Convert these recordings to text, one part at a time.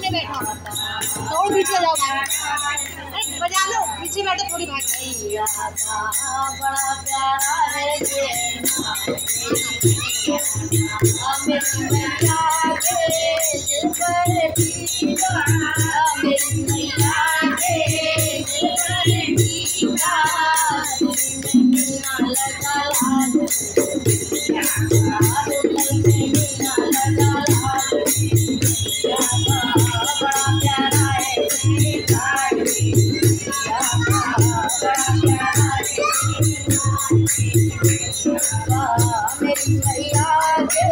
आगे बैठो, थोड़ा बीच में जाओ, बजा लो, पीछे बैठो थोड़ी भाग। बड़ा प्यारा है मेरी मैया के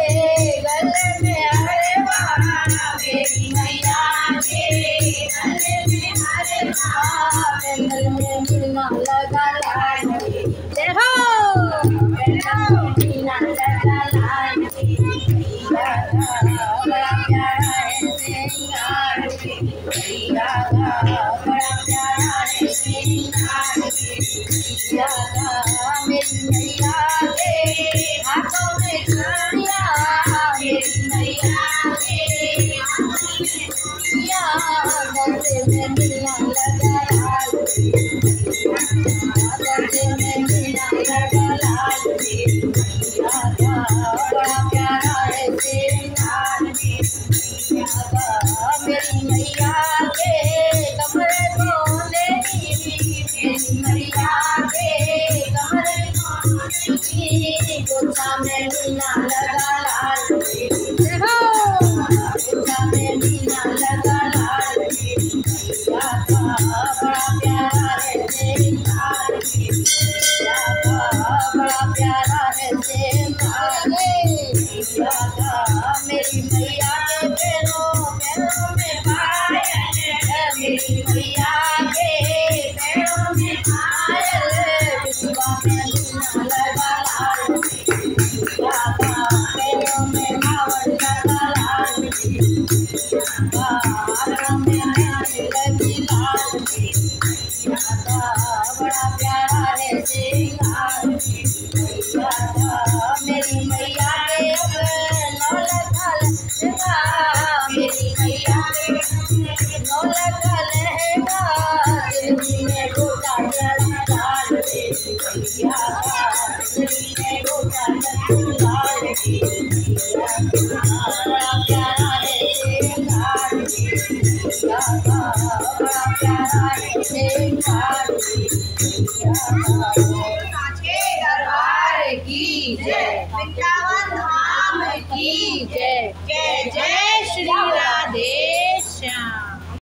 गले में हरे मेरी मैया के गले में हरे पेंडल में मीना लगा लाल देखो पेंडल में मीना लगा लाल बड़ा प्यारा है सिंगार भैया का बड़ा प्यारा है सिंगार मेरी मैया के हाथों में चूड़िया मेरी मैया के गले में मीना लगा लाल गले में मीना लगा लाल भैया का बड़ा प्यारा है सिंगार मेरी मैया के कमरे कोने मेरी मैया के कमरे गोछा में मीना लगा लाल गोछा में मीना लगा लाल भैया का बड़ा प्यारा है सिंगार भैया का बड़ा प्यारा है सिंगार भैया का मेरी मैया के पैरों में पायल मेरी मैया के पैरों में पायल बिछुआ में मीना लगा लाल भैया का पैरों में मावन लगा लाल हाथों में मेहंदी लगी लाल भैया का बड़ा प्यारा है सिंगार भैया का मेरी मैया के नौलखा लहंगा मेरी मैया के नौलखा लहंगा दिल्ली में गोटा जड़ा लाल भैया का दिल्ली में गोटा जड़ा लाल भैया बड़ा प्यारा है सिंगार भैया का बड़ा प्यारा है सिंगार